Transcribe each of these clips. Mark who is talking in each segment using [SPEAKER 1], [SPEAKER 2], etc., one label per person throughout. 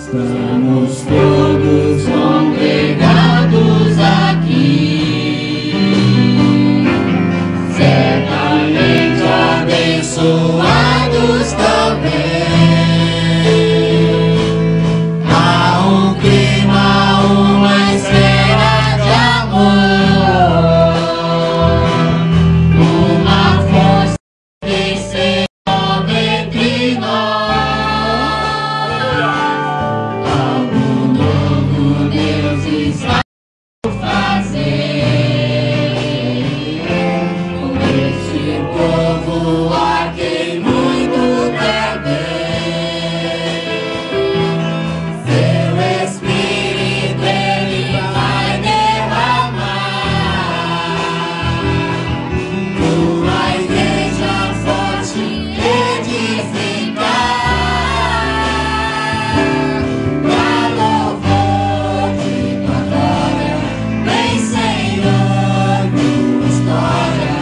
[SPEAKER 1] Estamos todos congregados aqui, certamente abençoados também. Há um clima, uma esfera de amor, uma força que se move entre nós. Algo novo Deus está a fazer com este povo a quem muito quer ver. Seu Espírito Ele vai derramar, tua igreja forte edificar, pra louvor de tua glória. Vem, Senhor, tua história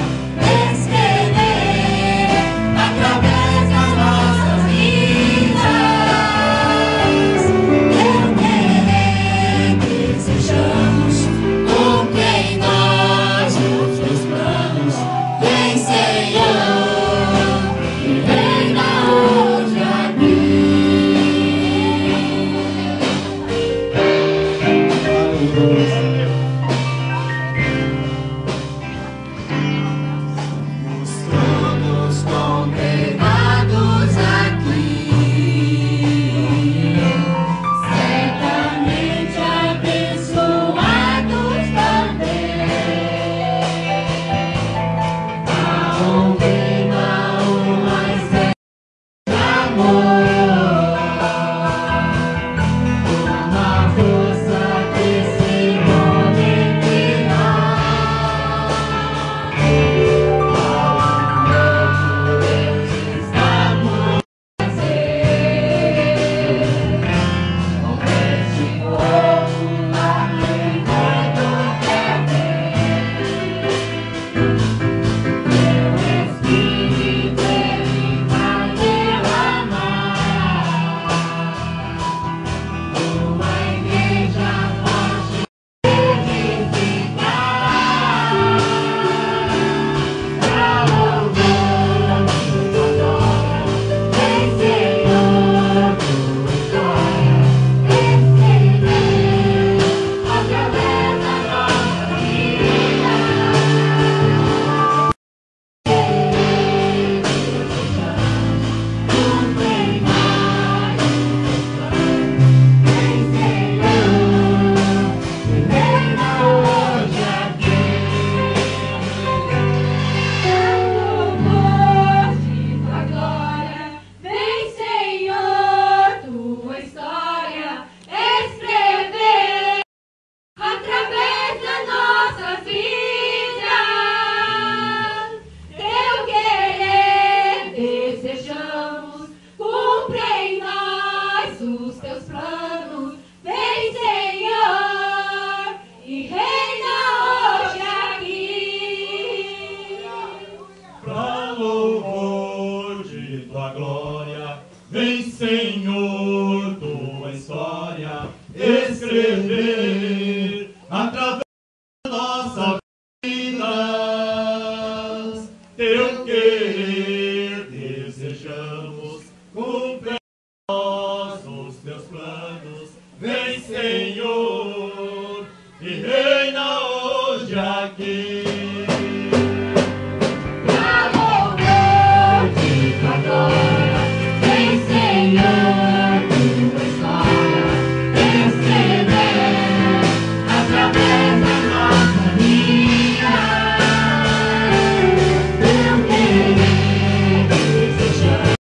[SPEAKER 1] escrever através das nossas vidas. Eu querer, desejamos, cumpre em nós os teus planos. Vem, Senhor, e reina hoje aqui. Estamos todos congregados aqui, certamente abençoados também. Há um clima, uma esfera de amor, uma força que se move entre nós. Deus está por fazer com este povo a quem muito quer ver. Seu Espírito Ele vai derramar, tua igreja forte edificar, pra louvor de tua glória. Vem, Senhor, tua história escrever através das nossas vidas. Cumpre em nós os teus planos. Vem, Senhor, e reina hoje aqui. Louvor de tua glória. Vem, Senhor, tua história escrever através das nossas vidas. Teu querer desejamos, cumpre em nós os teus planos. Vem, Senhor, e reina hoje aqui.
[SPEAKER 2] Pra louvor de tua glória, vem, Senhor, tua história escrever através da nossa vidas. Teu querer desejamos, cumpre em nós os teus planos. Vem, Senhor, e reina hoje aqui.
[SPEAKER 1] Pra louvor de tua glória, vem, Senhor, tua história escrever através da nossa vida. Teu querer desejamos,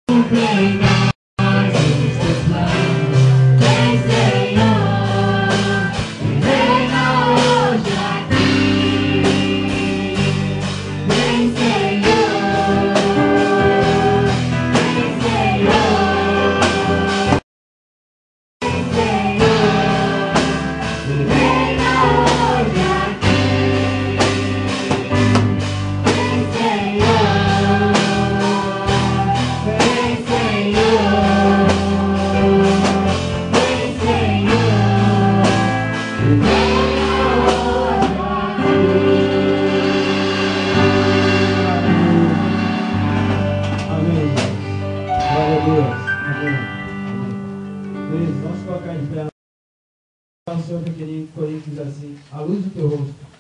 [SPEAKER 1] cumpre em nós os teus planos. Vem, Senhor, e reina
[SPEAKER 3] vezes, vamos colocar em pé. O Senhor pequenino Coríntios assim, a luz do teu rosto.